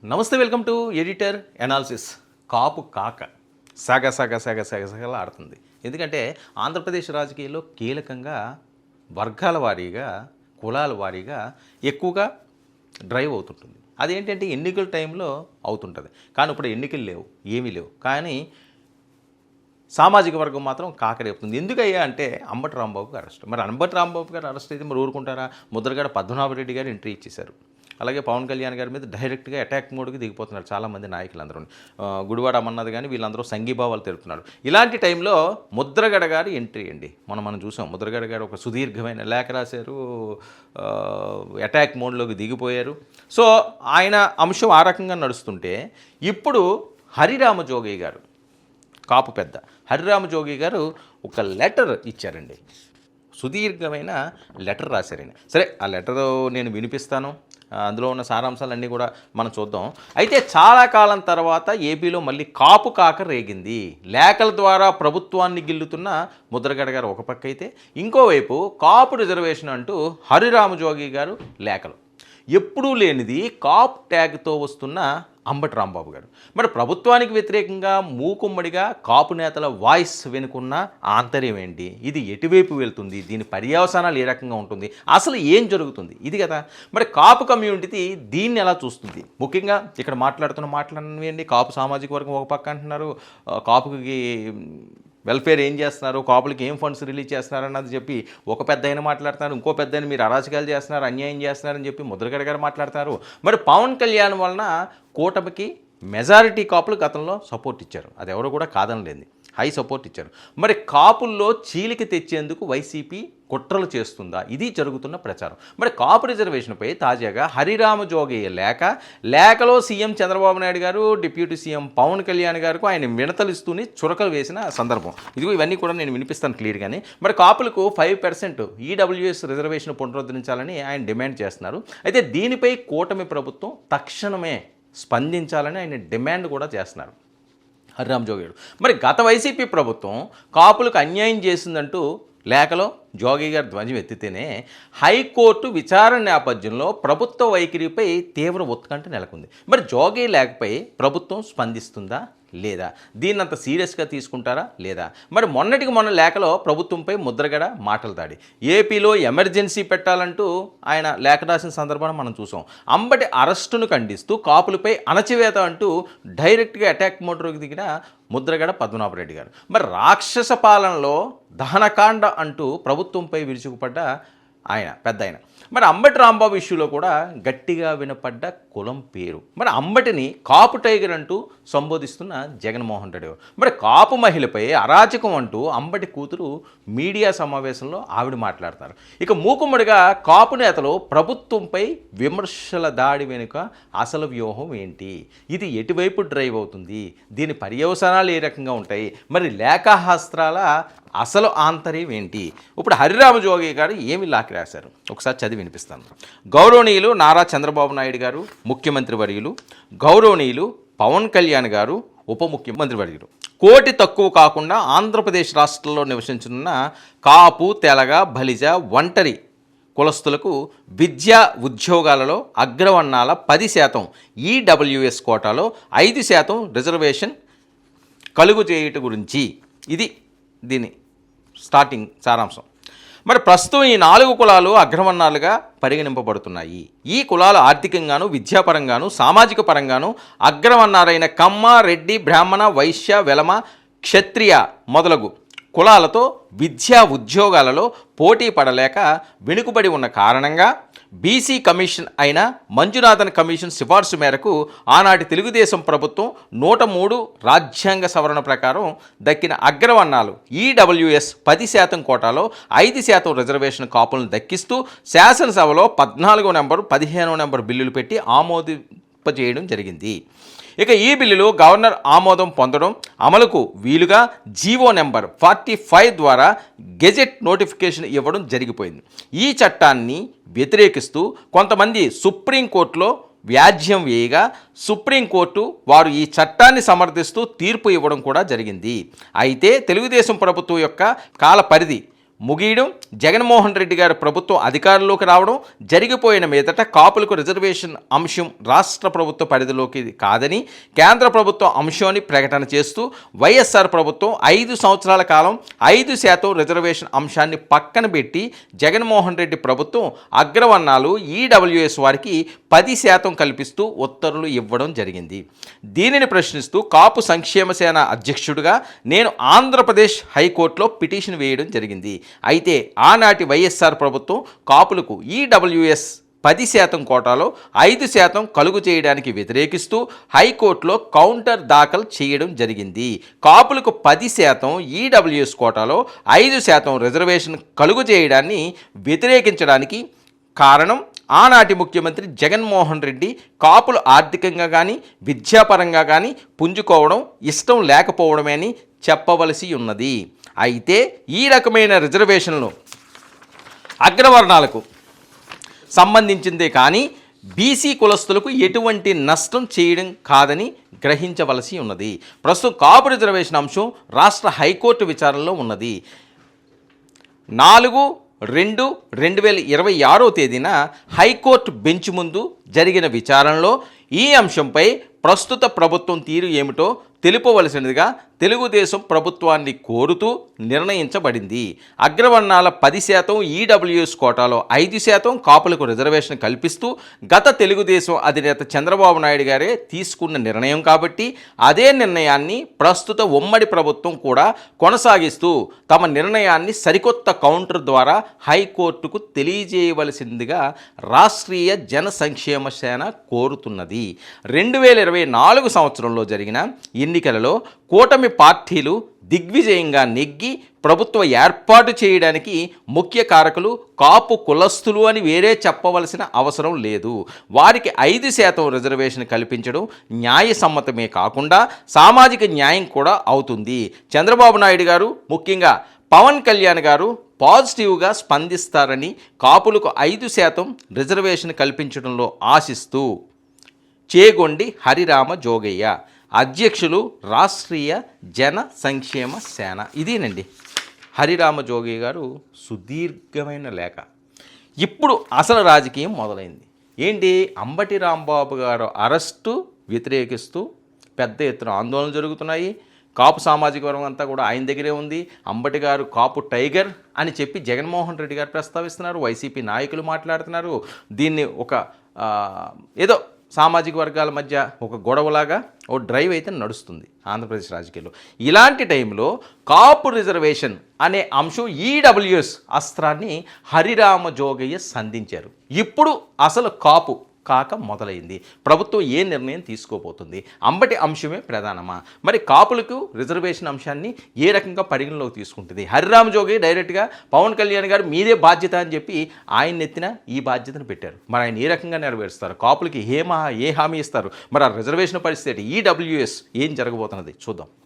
నమస్తే, welcome to editor analysis. కాపు కాక సగలా ఆడుతుంది. ఎందుకంటే ఆంధ్రప్రదేశ్ రాజకీయాల్లో కీలకంగా వర్గాల వారీగా, కులాల వారీగా ఎక్కువగా డ్రైవ్ అవుతుంటుంది. అదేంటంటే ఎన్నికల టైంలో అవుతుంటుంది. కానీ ఇప్పుడు ఎన్నికలు లేవు, ఏమీ లేవు. కానీ సామాజిక వర్గం మాత్రం కాకరేపుతుంది. ఎందుకయ్యా అంటే అంబటి రాంబాబు అరెస్ట్. మరి అంబటి రాంబాబు గారు అరెస్ట్ అయితే మరి ఊరుకుంటారా? ముద్రగడ పద్మనాభరెడ్డి గారు ఎంట్రీ ఇచ్చేశారు. అలాగే పవన్ కళ్యాణ్ గారి మీద డైరెక్ట్గా అటాక్ మోడ్కి దిగిపోతున్నారు చాలామంది నాయకులందరూ. గుడివాడ అమర్నాథ్ కానీ వీళ్ళందరూ సంఘీభావాలు తెలుపుతున్నారు. ఇలాంటి టైంలో ముద్రగడ గారి ఎంట్రీ అండి. మనం చూసాం. ముద్రగడ గారు ఒక సుదీర్ఘమైన లేఖ రాశారు, అటాక్ మోడ్లోకి దిగిపోయారు. సో ఆయన అంశం ఆ రకంగా నడుస్తుంటే ఇప్పుడు హరిరామజోగయ్య గారు, కాపు పెద్ద హరిరామజోగి గారు ఒక లెటర్ ఇచ్చారండి. సుదీర్ఘమైన లెటర్ రాశారని. సరే, ఆ లెటర్ నేను వినిపిస్తాను. అందులో ఉన్న సారాంశాలన్నీ కూడా మనం చూద్దాం. అయితే చాలా కాలం తర్వాత ఏపీలో మళ్ళీ కాపు కాక రేగింది. లేఖల ద్వారా ప్రభుత్వాన్ని గిల్లుతున్న ముద్రగడ గారు ఒక పక్క అయితే, ఇంకోవైపు కాపు రిజర్వేషన్ అంటూ హరిరామజోగి గారు లేఖలు. ఎప్పుడూ లేనిది కాప్ ట్యాగ్తో వస్తున్న అంబటి రాంబాబు గారు. మరి ప్రభుత్వానికి వ్యతిరేకంగా మూకుమ్మడిగా కాపు నేతల వాయిస్ వెనుకున్న ఆంతర్యం ఏంటి? ఇది ఎటువైపు వెళ్తుంది? దీని పర్యవసానాలు ఏ రకంగా ఉంటుంది? అసలు ఏం జరుగుతుంది? ఇది కదా. మరి కాపు కమ్యూనిటీ దీన్ని ఎలా చూస్తుంది? ముఖ్యంగా ఇక్కడ మాట్లాడనివ్వండి, కాపు సామాజిక వర్గం ఒక పక్క అంటున్నారు, కాపుకి వెల్ఫేర్ ఏం చేస్తున్నారు, కాపులకి ఏం ఫండ్స్ రిలీజ్ చేస్తున్నారు అన్నది చెప్పి ఒక పెద్ద ఆయన మాట్లాడుతున్నారు, ఇంకో పెద్ద ఆయన మీరు అరాచకాలు చేస్తున్నారు, అన్యాయం చేస్తున్నారని చెప్పి ముద్రగడ గారు మాట్లాడతారు. మరి పవన్ కళ్యాణ్ వలన కూటమికి మెజారిటీ కాపులు గతంలో సపోర్ట్ ఇచ్చారు, అది ఎవరు కూడా కాదనలేదు, హై సపోర్ట్ ఇచ్చారు. మరి కాపుల్లో చీలిక తెచ్చేందుకు వైసీపీ కుట్రలు చేస్తుందా? ఇది జరుగుతున్న ప్రచారం. మరి కాపు రిజర్వేషన్పై తాజాగా హరిరామజోగయ్య లేఖలో సీఎం చంద్రబాబు నాయుడు గారు, డిప్యూటీ సీఎం పవన్ కళ్యాణ్ గారికి ఆయన వినతలు ఇస్తూనే చురకలు వేసిన సందర్భం. ఇదిగో ఇవన్నీ కూడా నేను వినిపిస్తాను క్లియర్గానే. మరి కాపులకు 5% ఈడబ్ల్యూఎస్ రిజర్వేషన్ పునరుద్ధరించాలని ఆయన డిమాండ్ చేస్తున్నారు. అయితే దీనిపై కూటమి ప్రభుత్వం తక్షణమే స్పందించాలని ఆయన డిమాండ్ కూడా చేస్తున్నారు హరిరామజోగి గారు. మరి గత వైసీపీ ప్రభుత్వం కాపులకు అన్యాయం చేసిందంటూ లేఖలో జోగి గారు ధ్వజం ఎత్తితేనే హైకోర్టు విచారణ నేపథ్యంలో ప్రభుత్వ వైఖరిపై తీవ్ర ఉత్కంఠ నెలకొంది. మరి జోగి లేఖపై ప్రభుత్వం స్పందిస్తుందా లేదా? దీన్ని అంత సీరియస్గా తీసుకుంటారా లేదా? మరి మొన్న లేఖలో ప్రభుత్వంపై ముద్రగడ మాటలు దాడి, ఏపీలో ఎమర్జెన్సీ పెట్టాలంటూ ఆయన లేఖ రాసిన సందర్భాన్ని మనం చూసాం. అంబటి అరెస్టును ఖండిస్తూ కాపులపై అణచివేత అంటూ డైరెక్ట్గా అటాక్ మోడ్లోకి దిగిన ముద్రగడ పద్మనాభరెడ్డి గారు. మరి రాక్షస పాలనలో దహనకాండ అంటూ ప్రభుత్వంపై విరుచుకుపడ్డ ఆయన పెద్ద ఆయన. మరి అంబటి రాంబాబు ఇష్యూలో కూడా గట్టిగా వినపడ్డ కులం పేరు. మరి అంబటిని కాపు టైగర్ అంటూ సంబోధిస్తున్న జగన్మోహన్ రెడ్డి. మరి కాపు మహిళపై అరాచకం అంటూ అంబటి కూతురు మీడియా సమావేశంలో ఆవిడ మాట్లాడతారు. ఇక మూకుమ్మడిగా కాపు నేతలు ప్రభుత్వంపై విమర్శల దాడి వెనుక అసలు వ్యూహం ఏంటి? ఇది ఎటువైపు డ్రైవ్ అవుతుంది? దీని పర్యవసానాలు ఏ రకంగా ఉంటాయి? మరి లేఖాస్త్రాల అసలు ఆంతర్యం ఏంటి? ఇప్పుడు హరిరామజోగి గారు ఏమి లాకి రాశారు ఒకసారి చదివి వినిపిస్తాను. గౌరవనీయులు నారా చంద్రబాబు నాయుడు గారు ముఖ్యమంత్రి వర్యులు, గౌరవనీయులు పవన్ కళ్యాణ్ గారు ఉప ముఖ్యమంత్రి వర్యులు, కోటి తక్కువ కాకుండా ఆంధ్రప్రదేశ్ రాష్ట్రంలో నివసించనున్న కాపు, తెలగ, బలిజ, ఒంటరి కులస్తులకు విద్యా ఉద్యోగాలలో అగ్రవర్ణాల 10% ఈడబ్ల్యూఎస్ కోటాలో 5% రిజర్వేషన్ కలుగు చేయుట గురించి. ఇది దీని స్టార్టింగ్ సారాంశం. మరి ప్రస్తుతం ఈ 4 కులాలు అగ్రవర్ణాలుగా పరిగణింపబడుతున్నాయి. ఈ కులాలు ఆర్థికంగాను, విద్యాపరంగాను, సామాజిక పరంగాను అగ్రవర్ణాలైన కమ్మ, రెడ్డి, బ్రాహ్మణ, వైశ్య, వెలమ, క్షత్రియ మొదలగు కులాలతో విద్యా ఉద్యోగాలలో పోటీ పడలేక వెనుకబడి ఉన్న కారణంగా బీసీ కమిషన్ అయిన మంజునాథన్ కమిషన్ సిఫార్సు మేరకు ఆనాటి తెలుగుదేశం ప్రభుత్వం 103 రాజ్యాంగ సవరణ ప్రకారం దక్కిన అగ్రవర్ణాలు ఈడబ్ల్యూఎస్ 10% కోటాలో 5% రిజర్వేషన్ కాపులను దక్కిస్తూ శాసనసభలో 14వ నెంబరు 15వ నెంబరు బిల్లులు పెట్టి ఆమోదింపజేయడం జరిగింది. ఇక ఈ బిల్లులు గవర్నర్ ఆమోదం పొందడం, అమలుకు వీలుగా జీవో నెంబర్ 45 ద్వారా గెజెట్ నోటిఫికేషన్ ఇవ్వడం జరిగిపోయింది. ఈ చట్టాన్ని వ్యతిరేకిస్తూ కొంతమంది సుప్రీంకోర్టులో వ్యాజ్యం వేయగా సుప్రీంకోర్టు వారు ఈ చట్టాన్ని సమర్థిస్తూ తీర్పు ఇవ్వడం కూడా జరిగింది. అయితే తెలుగుదేశం ప్రభుత్వం యొక్క కాల పరిధి ముగియడం, జగన్మోహన్ రెడ్డి గారి ప్రభుత్వం అధికారంలోకి రావడం జరిగిపోయిన మీదట కాపులకు రిజర్వేషన్ అంశం రాష్ట్ర ప్రభుత్వ పరిధిలోకి కాదని కేంద్ర ప్రభుత్వం అంశాన్ని ప్రకటన చేస్తూ వైఎస్ఆర్ ప్రభుత్వం 5 సంవత్సరాల కాలం 5% రిజర్వేషన్ అంశాన్ని పక్కన పెట్టి జగన్మోహన్ రెడ్డి ప్రభుత్వం అగ్రవర్ణాలు ఈడబ్ల్యూఎస్ వారికి 10% కల్పిస్తూ ఉత్తర్వులు ఇవ్వడం జరిగింది. దీనిని ప్రశ్నిస్తూ కాపు సంక్షేమ సేన అధ్యక్షుడిగా నేను ఆంధ్రప్రదేశ్ హైకోర్టులో పిటిషన్ వేయడం జరిగింది. అయితే ఆనాటి వైఎస్ఆర్ ప్రభుత్వం కాపులకు ఈడబ్ల్యూఎస్ 10% కోటాలో 5% కలుగు చేయడానికి వ్యతిరేకిస్తూ హైకోర్టులో కౌంటర్ దాఖలు చేయడం జరిగింది. కాపులకు 10% ఈడబ్ల్యూఎస్ కోటాలో 5% రిజర్వేషన్ కలుగు చేయడాన్ని వ్యతిరేకించడానికి కారణం ఆనాటి ముఖ్యమంత్రి జగన్మోహన్ రెడ్డి కాపులు ఆర్థికంగా కానీ విద్యాపరంగా కానీ పుంజుకోవడం ఇష్టం లేకపోవడమే అని చెప్పవలసి ఉన్నది. అయితే ఈ రకమైన రిజర్వేషన్లు అగ్రవర్ణాలకు సంబంధించిందే కానీ బీసీ కులస్తులకు ఎటువంటి నష్టం చేయడం కాదని గ్రహించవలసి ఉన్నది. ప్రస్తుతం కాపు రిజర్వేషన్ అంశం రాష్ట్ర హైకోర్టు విచారణలో ఉన్నది. 4/2/2026 తేదీన హైకోర్టు బెంచ్ ముందు జరిగిన విచారణలో ఈ అంశంపై ప్రస్తుత ప్రభుత్వం తీరు ఏమిటో తెలుపవలసినదిగా తెలుగుదేశం ప్రభుత్వాన్ని కోరుతూ నిర్ణయించబడింది. అగ్రవర్ణాల 10% ఈడబ్ల్యూఎస్ కోటాలో 5% కాపులకు రిజర్వేషన్ కల్పిస్తూ గత తెలుగుదేశం అధినేత చంద్రబాబు నాయుడు గారే తీసుకున్న నిర్ణయం కాబట్టి అదే నిర్ణయాన్ని ప్రస్తుత ఉమ్మడి ప్రభుత్వం కూడా కొనసాగిస్తూ తమ నిర్ణయాన్ని సరికొత్త కౌంటర్ ద్వారా హైకోర్టుకు తెలియజేయవలసిందిగా రాష్ట్రీయ జన సంక్షేమ సేన కోరుతున్నది. 2024 సంవత్సరంలో జరిగిన ఎన్నికలలో కూటమి పార్టీలు దిగ్విజయంగా నెగ్గి ప్రభుత్వ ఏర్పాటు చేయడానికి ముఖ్య కారకులు కాపు కులస్తులు అని వేరే చెప్పవలసిన అవసరం లేదు. వారికి 5% రిజర్వేషన్ కల్పించడం న్యాయసమ్మతమే కాకుండా సామాజిక న్యాయం కూడా అవుతుంది. చంద్రబాబు నాయుడు గారు ముఖ్యంగా పవన్ కళ్యాణ్ గారు పాజిటివ్గా స్పందిస్తారని కాపులకు 5% రిజర్వేషన్ కల్పించడంలో ఆశిస్తూ చేగొండి హరిరామ జోగయ్య, అధ్యక్షులు రాష్ట్రీయ జన సంక్షేమ సేన. ఇదేనండి హరిరామ జోగయ్య గారు సుదీర్ఘమైన లేఖ. ఇప్పుడు అసలు రాజకీయం మొదలైంది. ఏంటి, అంబటి రాంబాబు గారు అరెస్టు వ్యతిరేకిస్తూ పెద్ద ఎత్తున ఆందోళనలు జరుగుతున్నాయి. కాపు సామాజిక వర్గం అంతా కూడా ఆయన దగ్గరే ఉంది. అంబటి గారు కాపు టైగర్ అని చెప్పి జగన్మోహన్ రెడ్డి గారు ప్రస్తావిస్తున్నారు. వైసీపీ నాయకులు మాట్లాడుతున్నారు. దీన్ని ఒక ఏదో సామాజిక వర్గాల మధ్య ఒక గొడవలాగా ఓ డ్రైవ్ అయితే నడుస్తుంది ఆంధ్రప్రదేశ్ రాజకీయాల్లో. ఇలాంటి టైంలో కాపు రిజర్వేషన్ అనే అంశం ఈడబ్ల్యూఎస్ అస్త్రాన్ని హరిరామ జోగయ్య సంధించారు. ఇప్పుడు అసలు కాపు కాక మొదలైంది. ప్రభుత్వం ఏ నిర్ణయం తీసుకోబోతుంది? అంబటి అంశమే ప్రధానమా? మరి కాపులకు రిజర్వేషన్ అంశాన్ని ఏ రకంగా పరిగణలోకి తీసుకుంటుంది? హరిరామ జోగయ్య డైరెక్ట్గా పవన్ కళ్యాణ్ గారు మీదే బాధ్యత అని చెప్పి ఆయన ఎత్తిన ఈ బాధ్యతను పెట్టారు. మరి ఆయన ఏ రకంగా నెరవేరుస్తారు? కాపులకి ఏ హామీ ఇస్తారు? మరి ఆ రిజర్వేషన్ పరిస్థితి ఈడబ్ల్యూఎస్ ఏం జరగబోతున్నది చూద్దాం.